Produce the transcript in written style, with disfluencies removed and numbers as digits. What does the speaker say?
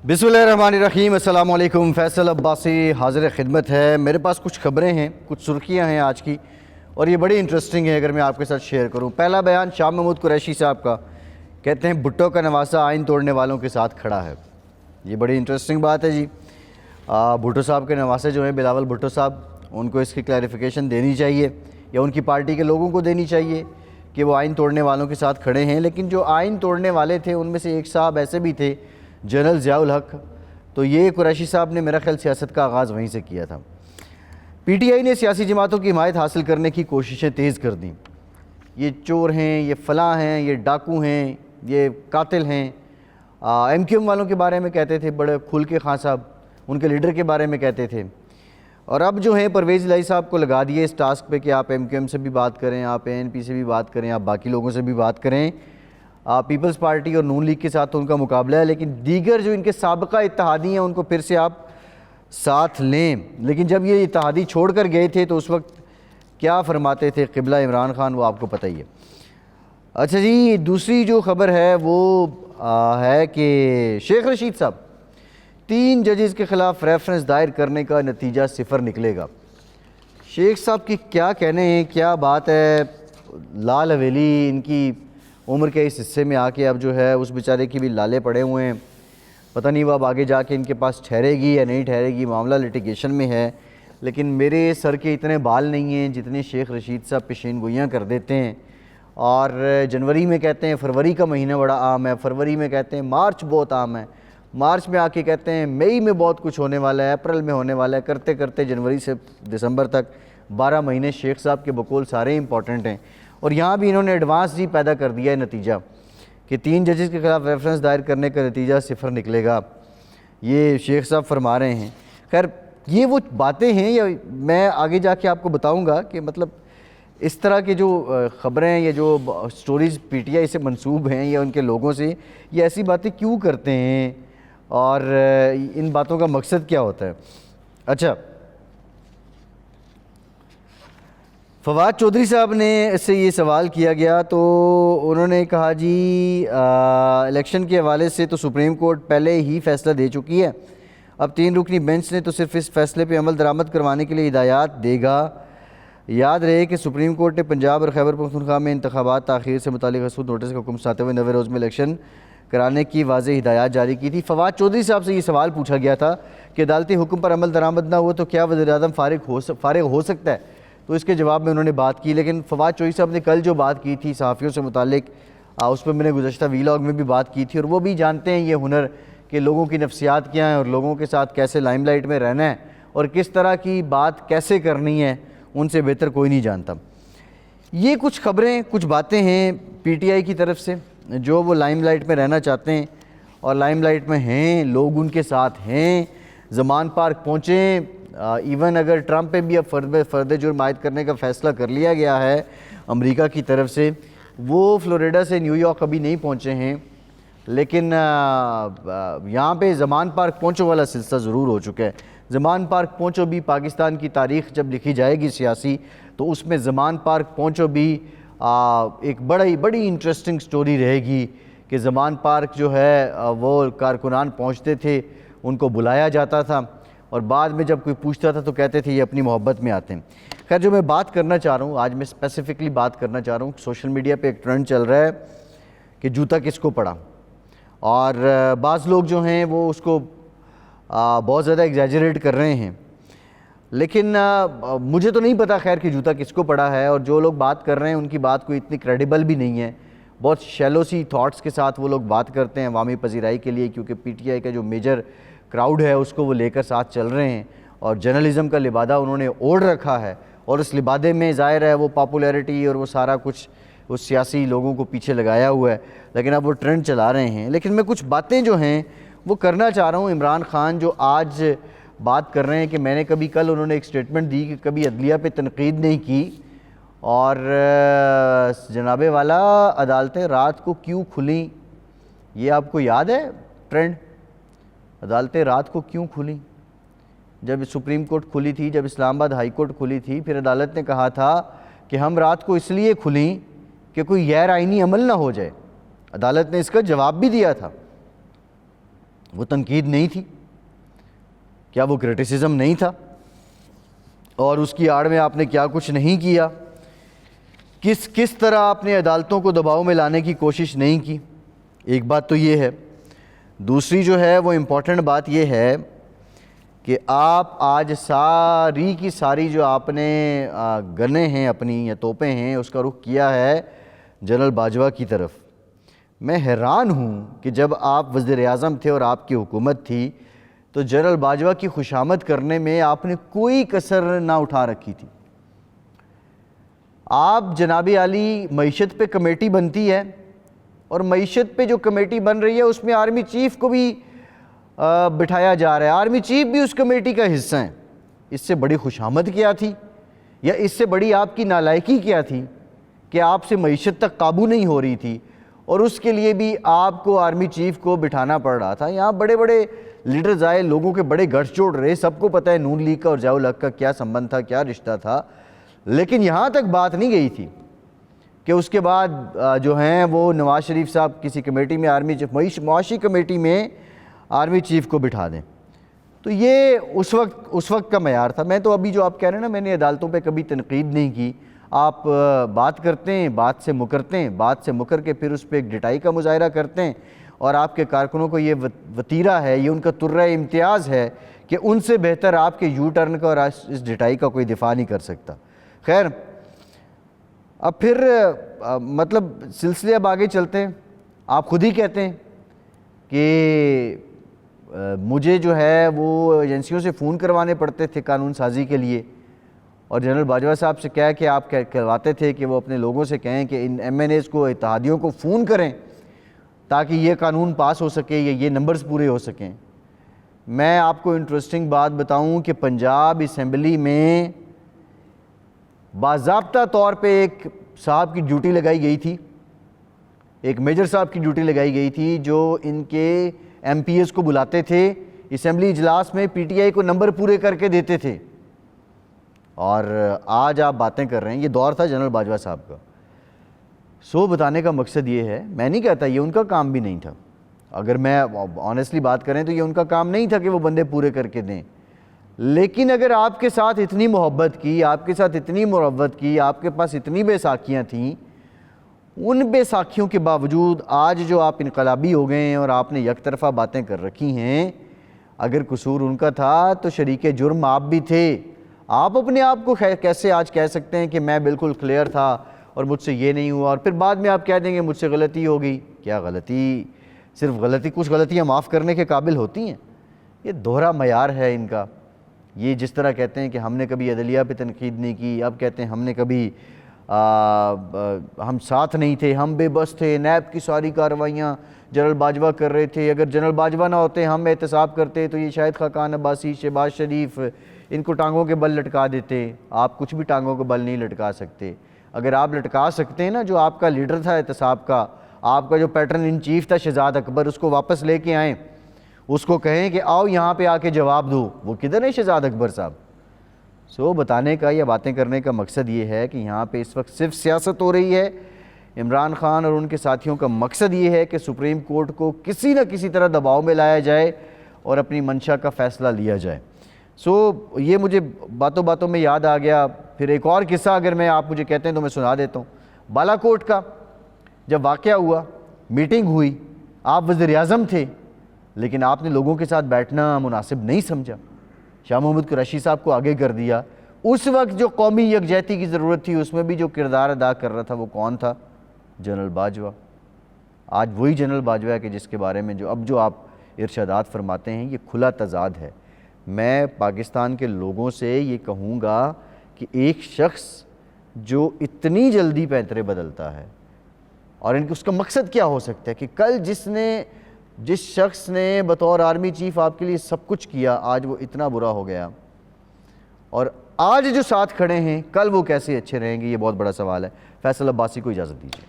बिस्मिल्लाहिर्रहमानिर्रहीम। अस्सलाम वालेकुम। फैसल अब्बासी हाज़िर खिदमत है। मेरे पास कुछ ख़बरें हैं, कुछ सुर्खियां हैं आज की, और ये बड़ी इंटरेस्टिंग है अगर मैं आपके साथ शेयर करूं। पहला बयान शाह महमूद कुरैशी साहब का, कहते हैं भुट्टो का नवासा आइन तोड़ने वालों के साथ खड़ा है। ये बड़ी इंटरेस्टिंग बात है जी। भुट्टो साहब के नवासे जो हैं बिलावल भुट्टो साहब, उनको इसकी क्लैरिफिकेशन देनी चाहिए या उनकी पार्टी के लोगों को देनी चाहिए कि वो आइन तोड़ने वालों के साथ खड़े हैं। लेकिन जो आइन तोड़ने वाले थे उनमें से एक साहब ऐसे भी थे, जनरल ज़ियाउल हक। तो ये कुरैशी साहब ने मेरा ख्याल सियासत का आगाज़ वहीं से किया था। पीटीआई ने सियासी जमातों की हिमायत हासिल करने की कोशिशें तेज़ कर दी। ये चोर हैं, ये फलां हैं, ये डाकू हैं, ये कातिल हैं। एमक्यूएम वालों के बारे में कहते थे बड़े खुल के, खान साहब उनके लीडर के बारे में कहते थे। और अब जो है परवेज़ इलाही साहब को लगा दिए इस टास्क पे कि आप एमक्यूएम से भी बात करें, आप एएनपी से भी बात करें, आप बाकी लोगों से भी बात करें। पीपल्स पार्टी और नून लीग के साथ तो उनका मुकाबला है, लेकिन दीगर जो इनके साबका इत्तेहादी हैं उनको फिर से आप साथ लें। लेकिन जब ये इत्तेहादी छोड़ कर गए थे तो उस वक्त क्या फरमाते थे क़िबला इमरान खान, वो आपको पता ही है। अच्छा जी, दूसरी जो ख़बर है वो है कि शेख रशीद साहब, 3 जजेस के ख़िलाफ़ रेफरेंस दायर करने का नतीजा 0 निकलेगा। शेख साहब की क्या कहने हैं, क्या बात है। लाल हवेली इनकी उम्र के इस हिस्से में आके अब जो है उस बेचारे की भी लाले पड़े हुए हैं। पता नहीं वो अब आगे जाके इनके पास ठहरेगी या नहीं ठहरेगी, मामला लिटिगेशन में है। लेकिन मेरे सर के इतने बाल नहीं हैं जितने शेख रशीद साहब पेशीन गोइयाँ कर देते हैं। और जनवरी में कहते हैं फरवरी का महीना बड़ा आम है, फरवरी में कहते हैं मार्च बहुत आम है, मार्च में आके कहते हैं मई में बहुत कुछ होने वाला है, अप्रैल में होने वाला है, करते करते जनवरी से दिसंबर तक 12 महीने शेख साहब के बकौल सारे इंपॉर्टेंट हैं। और यहाँ भी इन्होंने एडवांस जी पैदा कर दिया है नतीजा कि 3 जजेस के ख़िलाफ़ रेफरेंस दायर करने का नतीजा 0 निकलेगा। ये शेख साहब फरमा रहे हैं। खैर ये वो बातें हैं, या मैं आगे जाके आपको बताऊंगा कि मतलब इस तरह की जो ख़बरें या जो स्टोरीज़ पीटीआई से मंसूब हैं या उनके लोगों से, ये ऐसी बातें क्यों करते हैं और इन बातों का मकसद क्या होता है। अच्छा, फवाद चौधरी साहब ने इससे ये सवाल किया गया तो उन्होंने कहा जी इलेक्शन के हवाले से तो सुप्रीम कोर्ट पहले ही फ़ैसला दे चुकी है, अब 3 रुकनी बेंच ने तो सिर्फ इस फ़ैसले पे अमल दरामद करवाने के लिए हिदायत देगा। याद रहे कि सुप्रीम कोर्ट ने पंजाब और खैबर पख्तूनख्वा में इंतखाबात ताख़ीर से मुतालिक मसूद नोटिस का हुक्म सुनाते हुए 90 रोज़ में इलेक्शन कराने की वाज़ेह हिदायत जारी की थी। फवाद चौधरी साहब से ये सवाल पूछा गया था कि अदालती हुक्म पर अमल दरामद ना हो तो क्या वज़ीर-ए-आज़म फारिग हो सकता है, तो इसके जवाब में उन्होंने बात की। लेकिन फवाद चौधरी साहब ने कल जो बात की थी सहाफ़ियों से मुतालिक, उस पर मैंने गुज़श्ता वीलॉग में भी बात की थी, और वो भी जानते हैं ये हुनर कि लोगों की नफ्सियात क्या हैं और लोगों के साथ कैसे लाइमलाइट में रहना है और किस तरह की बात कैसे करनी है, उनसे बेहतर कोई नहीं जानता। ये कुछ ख़बरें, कुछ बातें हैं पीटीआई की तरफ से, जो वो लाइमलाइट में रहना चाहते हैं और लाइमलाइट में हैं, लोग उनके साथ हैं। ज़मान पार्क पहुँचें, इवन अगर ट्रंप पे भी अब फ़र्द जुर्म आयद करने का फ़ैसला कर लिया गया है अमेरिका की तरफ से, वो फ़्लोरिडा से न्यूयॉर्क अभी नहीं पहुँचे हैं, लेकिन यहाँ पे ज़मान पार्क पहुँचो वाला सिलसिला ज़रूर हो चुका है। ज़मान पार्क पहुँचो भी पाकिस्तान की तारीख़ जब लिखी जाएगी सियासी, तो उसमें ज़मान पार्क पहुँचो भी एक बड़ी इंटरेस्टिंग स्टोरी रहेगी कि ज़मान पार्क जो है वो कारकुनान पहुँचते थे, उनको बुलाया जाता था और बाद में जब कोई पूछता था तो कहते थे ये अपनी मोहब्बत में आते हैं। खैर, जो मैं बात करना चाह रहा हूँ आज, मैं स्पेसिफ़िकली बात करना चाह रहा हूँ, सोशल मीडिया पे एक ट्रेंड चल रहा है कि जूता किसको पड़ा, और बाज़ लोग जो हैं वो उसको बहुत ज़्यादा एग्जैजरेट कर रहे हैं। लेकिन मुझे तो नहीं पता खैर कि जूता किसको पड़ा है, और जो लोग बात कर रहे हैं उनकी बात कोई इतनी क्रेडिबल भी नहीं है। बहुत शैलो सी थाट्स के साथ वो लोग बात करते हैं अवामी पजीराई के लिए, क्योंकि पीटीआई का जो मेजर क्राउड है उसको वो लेकर साथ चल रहे हैं और जर्नलिज़म का लिबादा उन्होंने ओढ़ रखा है, और उस लिबादे में ज़ाहिर है वो पॉपुलैरिटी और वो सारा कुछ उस सियासी लोगों को पीछे लगाया हुआ है। लेकिन अब वो ट्रेंड चला रहे हैं। लेकिन मैं कुछ बातें जो हैं वो करना चाह रहा हूँ। इमरान खान जो आज बात कर रहे हैं कि मैंने कभी, कल उन्होंने एक स्टेटमेंट दी कि कभी अदलिया पे तनकीद नहीं की, और जनाबे वाला अदालतें रात को क्यों खुली, ये आपको याद है ट्रेंड? अदालतें रात को क्यों खुली? जब सुप्रीम कोर्ट खुली थी, जब इस्लामाबाद हाई कोर्ट खुली थी, फिर अदालत ने कहा था कि हम रात को इसलिए खुली कि कोई गैर आइनी अमल ना हो जाए। अदालत ने इसका जवाब भी दिया था। وہ تنقید نہیں تھی؟ کیا وہ کرٹیسزم نہیں تھا؟ اور اس کی آڑ میں آپ نے کیا کچھ نہیں کیا؟ کس طرح آپ نے عدالتوں کو دباؤ میں لانے کی کوشش نہیں کی؟ ایک بات تو یہ ہے۔ دوسری جو ہے وہ امپورٹنٹ بات یہ ہے کہ آپ آج ساری کی ساری جو آپ نے گنیں ہیں اپنی یا توپیں ہیں اس کا رخ کیا ہے جنرل باجوہ کی طرف۔ میں حیران ہوں کہ جب آپ وزیر اعظم تھے اور آپ کی حکومت تھی تو جنرل باجوہ کی خوشامد کرنے میں آپ نے کوئی کسر نہ اٹھا رکھی تھی۔ آپ جناب عالی معیشت پہ کمیٹی بنتی ہے اور معیشت پہ جو کمیٹی بن رہی ہے اس میں آرمی چیف کو بھی بٹھایا جا رہا ہے، آرمی چیف بھی اس کمیٹی کا حصہ ہیں۔ اس سے بڑی خوشامد کیا تھی یا اس سے بڑی آپ کی نالائکی کیا تھی کہ آپ سے معیشت تک قابو نہیں ہو رہی تھی اور اس کے لیے بھی آپ کو آرمی چیف کو بٹھانا پڑ رہا تھا؟ یہاں بڑے بڑے لیڈرز آئے، لوگوں کے بڑے گٹھ جوڑ رہے، سب کو پتہ ہے نون لیگ کا اور ضیاء الحق کا کیا سنبندھ تھا، کیا رشتہ تھا، لیکن یہاں تک بات نہیں گئی تھی کہ اس کے بعد جو ہیں وہ نواز شریف صاحب کسی کمیٹی میں آرمی چیف، معاشی کمیٹی میں آرمی چیف کو بٹھا دیں۔ تو یہ اس وقت کا معیار تھا۔ میں تو ابھی جو آپ کہہ رہے ہیں نا، میں نے عدالتوں پہ کبھی تنقید نہیں کی۔ آپ بات کرتے ہیں، بات سے مکرتے ہیں، بات سے مکر کے پھر اس پہ ایک ڈٹائی کا مظاہرہ کرتے ہیں، اور آپ کے کارکنوں کو یہ وتیرہ ہے، یہ ان کا ترہ امتیاز ہے کہ ان سے بہتر آپ کے یو ٹرن کا اور اس ڈٹائی کا کوئی دفاع نہیں کر سکتا۔ خیر، اب پھر مطلب سلسلے اب آگے چلتے ہیں۔ آپ خود ہی کہتے ہیں کہ مجھے جو ہے وہ ایجنسیوں سے فون کروانے پڑتے تھے قانون سازی کے لیے، اور جنرل باجوہ صاحب سے کہا کہ آپ کہواتے تھے کہ وہ اپنے لوگوں سے کہیں کہ ان ایم این ایز کو، اتحادیوں کو فون کریں تاکہ یہ قانون پاس ہو سکے یا یہ نمبرز پورے ہو سکیں۔ میں آپ کو انٹرسٹنگ بات بتاؤں کہ پنجاب اسمبلی میں باضابطہ طور پہ ایک صاحب کی ڈیوٹی لگائی گئی تھی، ایک میجر صاحب کی ڈیوٹی لگائی گئی تھی جو ان کے ایم پی ایز کو بلاتے تھے اسمبلی اجلاس میں، پی ٹی آئی کو نمبر پورے کر کے دیتے تھے۔ اور آج آپ باتیں کر رہے ہیں، یہ دور تھا جنرل باجوہ صاحب کا۔ بتانے کا مقصد یہ ہے، میں نہیں کہتا یہ ان کا کام بھی نہیں تھا، اگر میں آنیسٹلی بات کریں تو یہ ان کا کام نہیں تھا کہ وہ بندے پورے کر کے دیں، لیکن اگر آپ کے ساتھ اتنی محبت کی، آپ کے ساتھ اتنی مروت کی، آپ کے پاس اتنی بے ساکھیاں تھیں، ان بے ساکھیوں کے باوجود آج جو آپ انقلابی ہو گئے ہیں اور آپ نے یک طرفہ باتیں کر رکھی ہیں، اگر قصور ان کا تھا تو شریک جرم آپ بھی تھے۔ آپ اپنے آپ کو کیسے آج کہہ سکتے ہیں کہ میں بالکل کلیئر تھا اور مجھ سے یہ نہیں ہوا، اور پھر بعد میں آپ کہہ دیں گے مجھ سے غلطی ہو گئی؟ کیا غلطی؟ صرف غلطی، کچھ غلطیاں معاف کرنے کے قابل ہوتی ہیں؟ یہ دوہرا معیار ہے ان کا۔ یہ جس طرح کہتے ہیں کہ ہم نے کبھی عدلیہ پہ تنقید نہیں کی، اب کہتے ہیں ہم نے کبھی ہم ساتھ نہیں تھے، ہم بے بس تھے، نیب کی ساری کارروائیاں جنرل باجوہ کر رہے تھے، اگر جنرل باجوہ نہ ہوتے ہم احتساب کرتے تو یہ شاہد خاقان عباسی، شہباز شریف، ان کو ٹانگوں کے بل لٹکا دیتے۔ آپ کچھ بھی ٹانگوں کے بل نہیں لٹکا سکتے۔ اگر آپ لٹکا سکتے ہیں نا، جو آپ کا لیڈر تھا احتساب کا، آپ کا جو پیٹرن ان چیف تھا شہزاد اکبر، اس کو واپس لے کے آئیں، اس کو کہیں کہ آؤ یہاں پہ آ کے جواب دو۔ وہ کدھر ہے شہزاد اکبر صاحب؟ بتانے کا یا باتیں کرنے کا مقصد یہ ہے کہ یہاں پہ اس وقت صرف سیاست ہو رہی ہے۔ عمران خان اور ان کے ساتھیوں کا مقصد یہ ہے کہ سپریم کورٹ کو کسی نہ کسی طرح دباؤ میں لایا جائے اور اپنی منشا کا فیصلہ لیا جائے۔ یہ مجھے باتوں باتوں میں یاد آ گیا۔ پھر ایک اور قصہ اگر میں آپ مجھے کہتے ہیں تو میں سنا دیتا ہوں۔ بالا کوٹ کا جب واقعہ ہوا، میٹنگ ہوئی، آپ وزیر اعظم تھے، لیکن آپ نے لوگوں کے ساتھ بیٹھنا مناسب نہیں سمجھا، شاہ محمود قریشی صاحب کو آگے کر دیا۔ اس وقت جو قومی یکجہتی کی ضرورت تھی اس میں بھی جو کردار ادا کر رہا تھا وہ کون تھا؟ جنرل باجوہ۔ آج وہی جنرل باجوہ ہے کہ جس کے بارے میں جو آپ ارشادات فرماتے ہیں، یہ کھلا تضاد ہے۔ میں پاکستان کے لوگوں سے یہ کہوں گا کہ ایک شخص جو اتنی جلدی پیترے بدلتا ہے، اور اس کا مقصد کیا ہو سکتا ہے کہ کل جس شخص نے بطور آرمی چیف آپ کے لیے سب کچھ کیا، آج وہ اتنا برا ہو گیا، اور آج جو ساتھ کھڑے ہیں کل وہ کیسے اچھے رہیں گے؟ یہ بہت بڑا سوال ہے۔ فیصل عباسی کو اجازت دیجیے۔